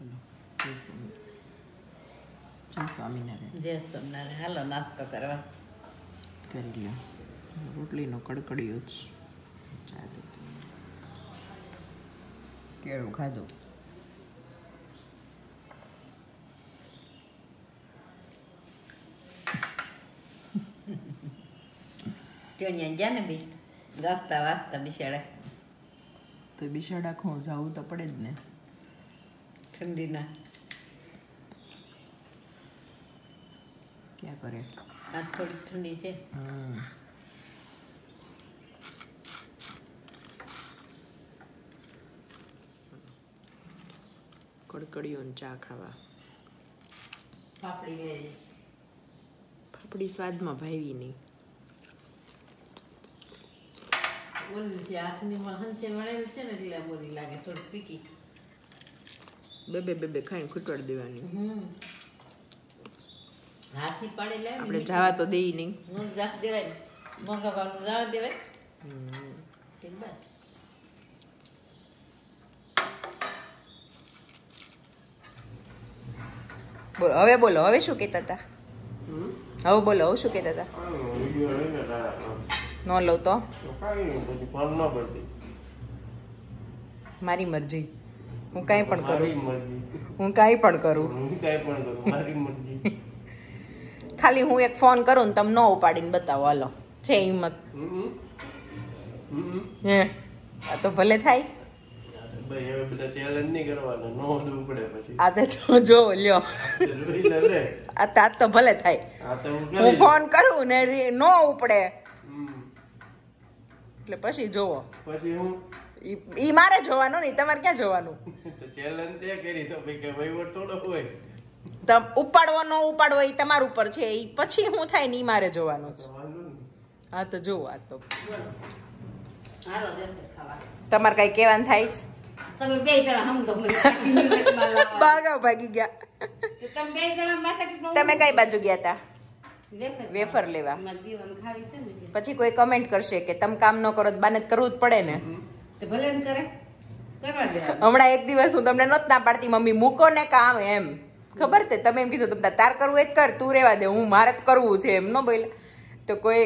જય સ્વામિનારાયણ. જય સ્વામિનારાયણ. હાલો નાસ્તો કરવા કરી લો. રોટલીનો કડકડીયો જ ચા કેળું ખાધું. ટેણિયા ગયા ને બી ગાતા વાગતા બિચારા તો બિચારા ખો જવું તો પડે જ ને. ઠંડીના ક્યાં કરે. આ થોડી ઠંડી છે. કડકડીઓ ને ચા ખાવા. પાપડી પાપડી સ્વાદમાં ભાવી નહીં. ઓલી છે હાથની હંસે વળેલ છે ને એટલે બોલી લાગે થોડી પીકી. બે ખાઈને ખૂટવાડી દેવાની. હાથની પાડે લે આપણે જવા તો દેઈ નહીં. નું જાત દેવાય ને મોંઘા ભાવનું જવા દેવાય. બોલો હવે, બોલો હવે શું કહેતા હતા? હવે બોલો હવે શું કહેતા હતા? ન લઉં તો મારી મરજી. હું કાંઈ પણ કરું. ખાલી હું એક ફોન કરું ને તમે ન ઉપાડીને બતાવો. હાલો છે હિંમત? હે આ તો ભલે થાય. આ તો જો લ્યો આ તો ભલે થાય. હું ફોન કરું ને ન ઉપડે એટલે પછી જોવો. ઈ મારે જોવાનું નહીં, તમારે ક્યાં જોવાનું? તમ ઉપાડવો ન ઉપાડવો એ તમારા ઉપર છે. એ પછી શું થાય ને ઈ મારે જોવાનું છે. હા તો જોવો. આ તો તમારે કઈ કહેવાનું થાય છે? તમે બે જણા હમ તો ભાગા ભાગી ગયા. તમે બે જણા માતા તમે કઈ બાજુ ગયા હતા? વેફર લેવા. પછી કોઈ કમેન્ટ કરશે કે તમે કામ ન કરો તો બાને કરવું જ પડે ને. ભલે કરે કરવા દે. હમણાં એક દિવસ હું તમને નહોત ના પાડતી મમ્મી મૂકો ને કામ એમ. ખબર તે તમે એમ કીધું તમે તાર કરવું એ જ કર, તું રેવા દે, હું મારે જ કરવું છે એમ ન બોલ. તો કોઈ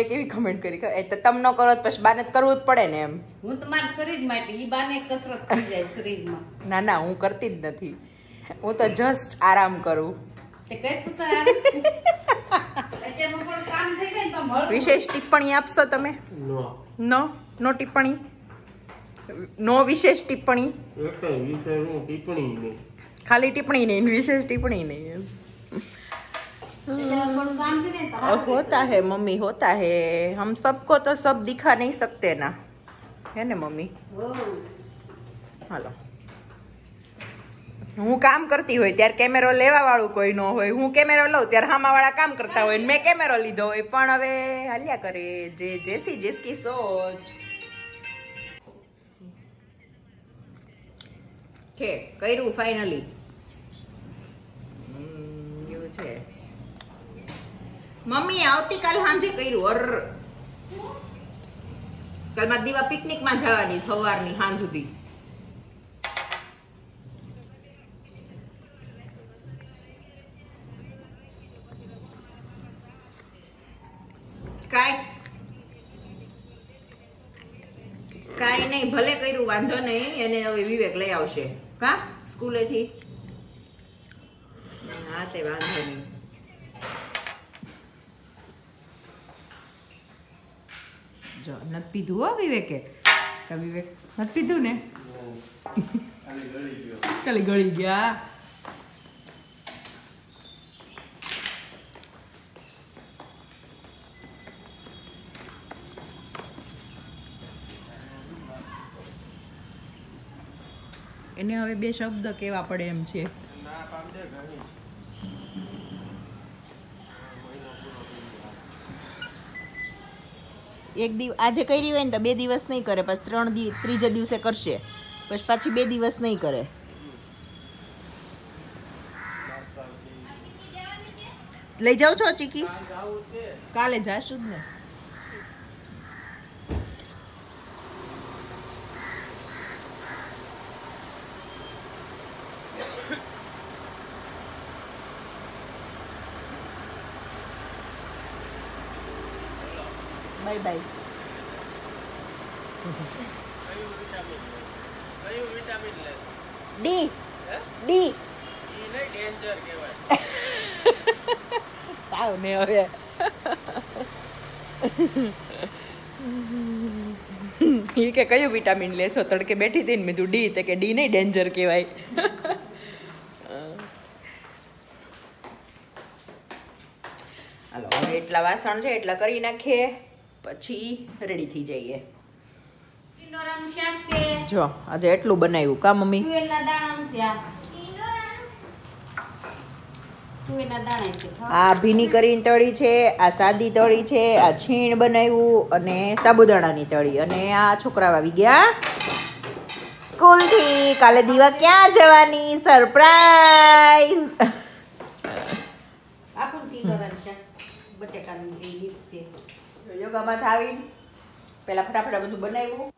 કેવી કમેન્ટ કરી તો તમે ન કરો પછી બાને જ કરવું જ પડે ને એમ. હું તમારા શરીર માટે ઈ બાને કસરત થઈ જાય શરીરમાં. ના હું કરતી જ નથી. હું તો જસ્ટ આરામ કરું. તે કઈ તું તો અત્યારે પણ કામ થઈ જાય તો વિશેષ ટિપ્પણી આપશો તમે? નો ટિપ્પણી. નો વિશેષ ટિપ્પણી. ખાલી ટિપ્પણી નહીં, વિशेष टिप्पणी नहीं. होता है मम्मी, होता है. हम सबको तो सब दिखा नहीं सकते ना, है ने मम्मी? હાલો હું કામ કરતી હોય ત્યારે કેમેરો લેવા વાળું કોઈ ન હોય. હું કેમેરો લઉં ત્યારે હામા વાળા કામ કરતા હોય મેં કેમેરો લીધો હોય. પણ હવે હાલ્યા કરે જે જેસી જેસકી સોચ છે. કર્યું ફાઇનલી એવું છે. મમ્મી આવતીકાલ સાંજે કર્યું. કાલ મારી દીવા પિકનિક માં જવાની સવારની સાંજ સુધી. કાઈ નહીં, ભલે કર્યું વાંધો નહીં. એને હવે વિવેક લઈ આવશે કા સ્કૂલેથી. હા તે વાંધો નહીં. જો નથી પીધું હો વિવેકે. વિવેક નથી પીધું ને? ખાલી ગળી ગયા. એને હવે બે શબ્દ કેવા પડે એમ છે. એક દિવસ આજે કરી હોય ને તો 2 દિવસ નહીં કરે, પછી ત્રીજે દિવસે કરશે, પછી પાછી 2 દિવસ નહીં કરે. લઈ જાઉં છો ચીકી? કાલે જાશું જ ને. Bye bye. ડી ડી સાવ ને હવે એ કે કયું વિટામિન લે છો? તડકે બેઠી હતી ને મેં તું ડી, તે કે ડી નહીં ડેન્જર કહેવાય. હાલો હવે એટલા વાસણ છે એટલા કરી નાખીએ, પછી રેડી થઈ જઈએ. ટીંડોરાનું શાક છે. જો આજે એટલું બનાવ્યું કા મમ્મી? તુવેરના દાણાનું છે આ. તુવેરના દાણા છે. આ ભીની કરીને તળી છે, આ સાદી તળી છે, આ છીણ બનાવ્યું અને સાબુદાણાની તળી. અને આ છોકરાઓ આવી ગયા સ્કૂલથી. કાલે દીવા ક્યાં જવાની? સરપ્રાઈઝ. આપણ ટીંડોરાનું શાક બટેકાનું એ મિક્સ છે. યોગામાં આવીને પેલા ફટાફટ બધું બનાવ્યું.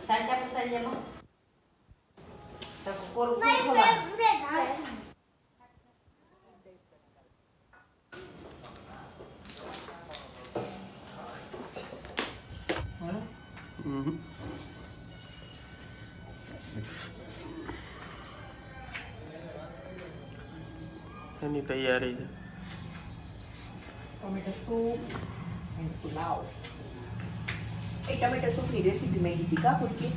સાચા પતાજેમાં તો કોરું એની તૈયારી છે. Tomato soup and pulao. એ ટમેટો સૂપની રેસીપી મેં કીધી કા પૂછી?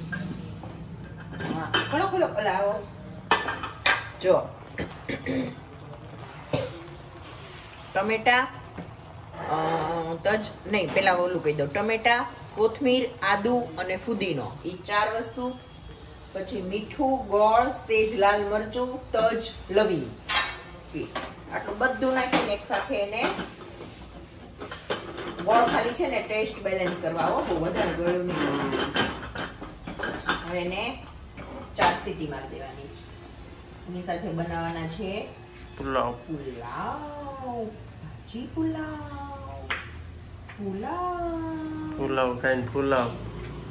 હા ખોલો ખોલો પુલાવ. જો ટમેટા તજ નહીં, પેલા ઓલું કહી દઉં. ટમેટા, કોથમીર, આદુ અને ફુદીનો, એ 4 વસ્તુ. પછી મીઠું, ગોળ, સેજ લાલ મરચું, તજ, લવિંગ, આટલું બધું નાખીને એક સાથે એને ગોળ ખાલી છે ને ટેસ્ટ બેલેન્સ કરવા હો, બહુ વધારે ગળ્યું નહીં. હવે એને 4 સીટી મારી દેવાની છે. એની સાથે બનાવવાના છે પુલાવ. ભાજી પુલાવ. પુલાવ ખાઈને પુલાવ.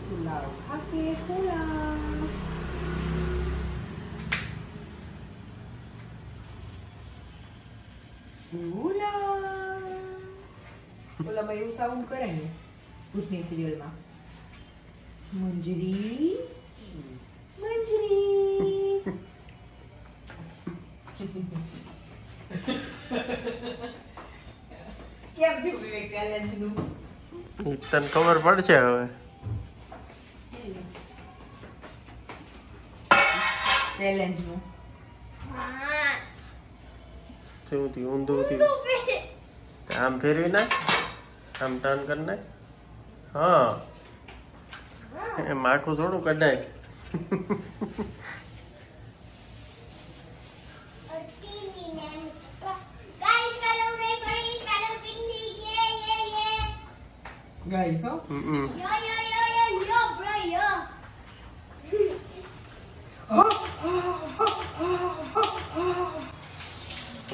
પુલાવ ખાકે પુલાવ. ઓલામાં એવું સાઉન્ડ કરે ને ભૂતની સિરિયલમાં, મંજરી મંજરી. કેમ થયું વિવેક ચેલેન્જ નું? તને ખબર પડશે હવે. ચેલેન્જ નું શું થયું? ઊંધું થયું. આમ ફેરવી નાખ, આમ ટર્ન કરી નાખ. હા એમ આખું થોડું કઢાય. ગાઈસ હો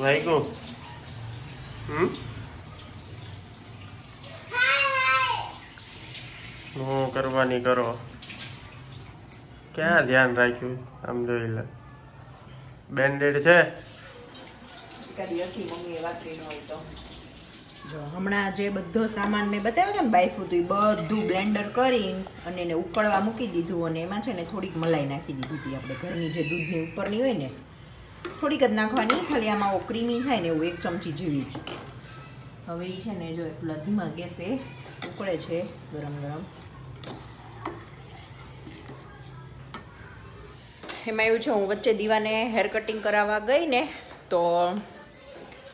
વાગ્યું. હું કરવાની કરો. ક્યાં ધ્યાન રાખ્યું? આમ જોઈ લે. બેન્ડેડ છે. કદી હતી મમ્મીએ વાપરી ન હોય તો. જો હમણાં જે બધો સામાન મેં બતાવ્યો છે ને બાઈફું, તો એ બધું બ્લેન્ડર કરીને અને એને ઉકળવા મૂકી દીધું. અને એમાં છે ને થોડીક મલાઈ નાખી દીધી હતી. આપણે ઘરની જે દૂધની ઉપરની હોય ને થોડીક જ નાખવાની, ખાલી આમાં ક્રીમી થાય ને એવું 1 ચમચી જેવી જ. હવે એ છે ને જો એટલા ધીમા ગેસે ઉકળે છે ગરમ ગરમ. એમાં એવું છે, હું વચ્ચે દીવાને હેર કટિંગ કરાવવા ગઈ ને તો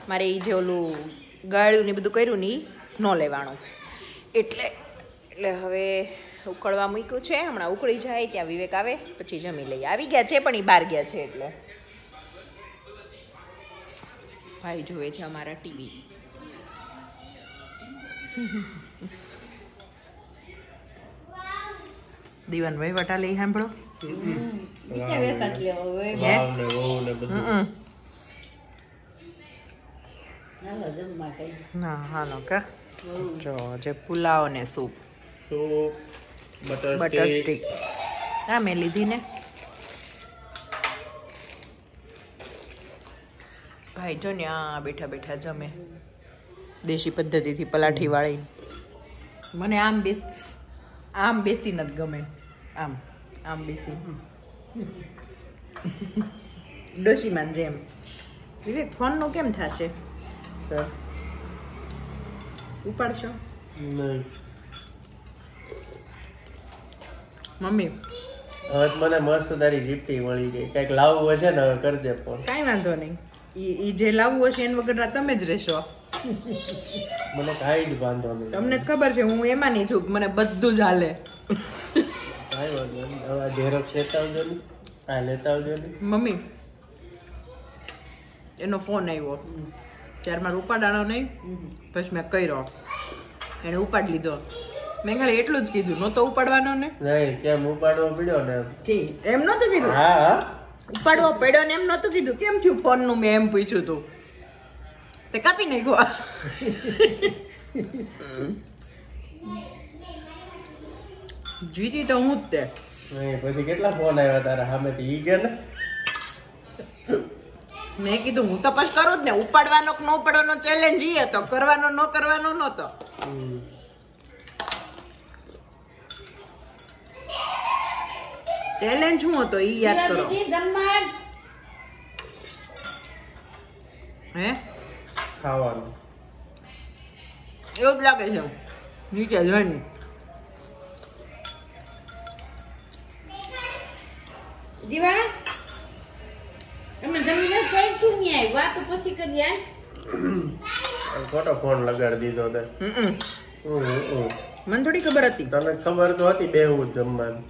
મારે એ જે ઓલું ગાળ્યું ને બધું કર્યું ને ન લેવાનું, એટલે હવે ઉકળવા મૂક્યું છે. હમણાં ઉકળી જાય ત્યાં વિવેક આવે પછી જમી લઈએ. આવી ગયા છે પણ એ બહાર ગયા છે, એટલે ભાઈ જોવે છે અમારા ટીવી. દીવાન ભાઈ વટા લઈ સાંભળો. ના હાલો કા. જો જે પુલાવ ને સૂપ, બટર સ્ટીક હા મેં લીધી ને. ભાઈ જો ને આ બેઠા બેઠા જમે દેશી પદ્ધતિથી પલાઠી વાળી. મને આમ બેસી નથી ગમે. આમ બેસી ડોશીમાં જેમ. વિવેક ફોન નું કેમ થશે? ઉપાડશો? નહીં. મમ્મી હવે મને મસ્ત તારી ગિફ્ટી મળી ગઈ. કઈક લાવવું હશે ને હવે કરજે ફોન. કાંઈ વાંધો નહીં. ઈ જે લાવવું હશે એના વગર તમે જ રહેશો. મને કાંઈ જ વાંધો નહીં. તમને જ ખબર છે હું એમાં નહીં છું. મને બધું જ હાલે. કાંઈ વાંધો નહીં. હવે ઝેરોક્ષ લેતા આવજો ને. આ લેતા આવજો ને. મમ્મી એનો ફોન આવ્યો ત્યારે મારે ઉપાડાનો નહીં. પછી મેં કર્યો એને ઉપાડ લીધો. મેં ખાલી એટલું જ કીધું નહોતો ઉપાડવાનો ને. નહીં કેમ ઉપાડવો પડ્યો ને એમ નહોતું કીધું. હા ઉપાડવો પડ્યો ને એમ નહોતું કીધું. કેમ થયું ફોન નું મેં એમ પૂછ્યું તું તે કાપી નાખ્યો. જીતી તો હું જ તે. નહીં પછી કેટલા ફોન આવ્યા તારા સામેથી ઈ ગયા ને. મેં કીધું હું તપાસ કરું જ ને. ઉપાડવાનો કે ન ઉપાડવાનો ચેલેન્જ ઈ હતો. કરવાનો ન કરવાનો નહોતો. ચેલેન્જ શું હતો ઈ યાદ કરો. હે ખાવાનું એવું જ લાગે છે નીચે જોઈને. દીવા અમે જમીને કઈ તું નહીં આવી વાત પછી કરીએ. ખોટો ફોન લગાડી દીધો તે. મને થોડી ખબર હતી. તને ખબર તો હતી બેહવું જ જમવાનું.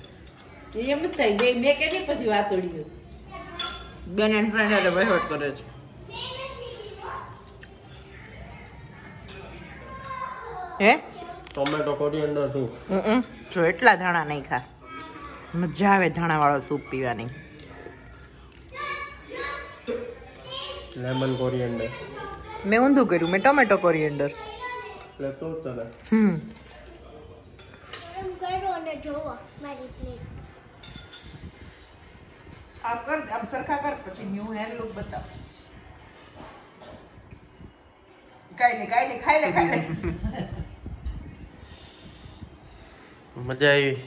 એમ જ થાય બે કે પછી વાત ઓળી બેન એન્ડ ફ્રેન્ડ હારે વહીવટ કરે છે. હે ટોમેટો કોરિએન્ડર શું? જો એટલા ધાણા નહીં ખા. મજા આવે ધાણા વાળો સૂપ પીવાની. Lemon coriander. મેં ઊંધું કર્યું. મેં ટોમેટો કોરિએન્ડર. એટલે તો તને આ કર આમ સરખા કર પછી ન્યુ હેર લુક બતાવ. કાઈ નહીં ખાઈ લે. મજા આવી.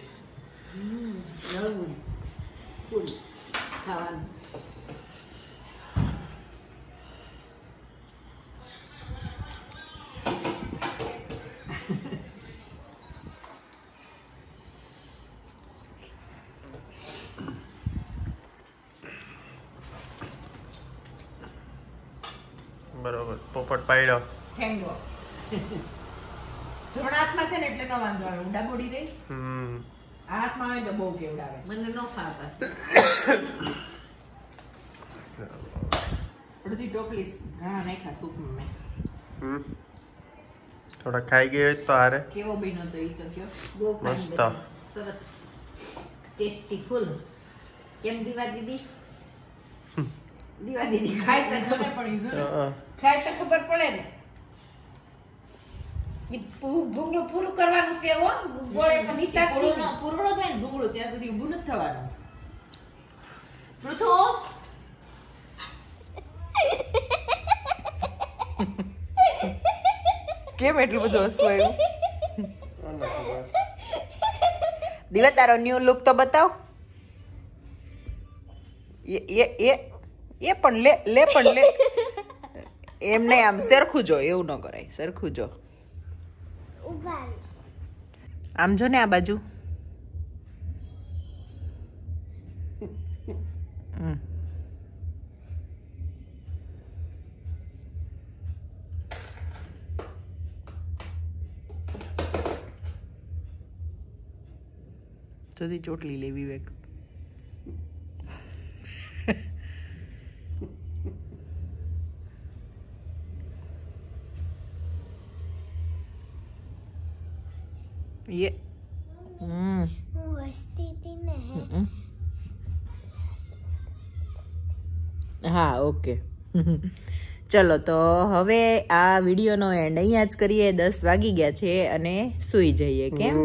ખાવાનું બરોબર પોપટ પાડ્યો. ઠેંગો જમણા હાથમાં છે ને એટલે ન વાંધો આવે. ઊંડા બોડી રહી. આ હાથમાં આવે તો બહુ કેવડાવે. મને ન ખાતા. અડધી ટોપલી ઘણા નાખ્યા સૂપમાં મેં. થોડા ખાઈ ગયો તો હારે. કેવો બન્યો તો ઈ તો કયો. બહુ મસ્ત. સરસ ટેસ્ટી ફૂલ. કેમ દીવા દીદી? દીવા દીદી ખાય તો જો ને પણ ઈ જો ખાય તો ખબર પડે ને. ઈ ભૂંગળું પૂરું કરવાનું છે હો. ગોળે પણ નીતા પૂરું ન થાય ને ભૂંગળું ત્યાં સુધી ઊભું નથી થવાનું. પૃથુ કેમ એટલું બધું હસવું આવ્યું? દિવા તારો ન્યુ લુક તો બતાવ. એ પણ લે એમ નહીં. આમ સરખું જો. એવું ન કરાય. સરખું જો. આમ જો ને આ બાજુ. જલ્દી ચોટલી લે વિવેક. ये હા ઓકે. ચલો તો હવે આ વિડીયોનો એન્ડ અહીંયા જ કરીએ. 10 વાગી ગયા છે અને સૂઈ જઈએ. કેમ?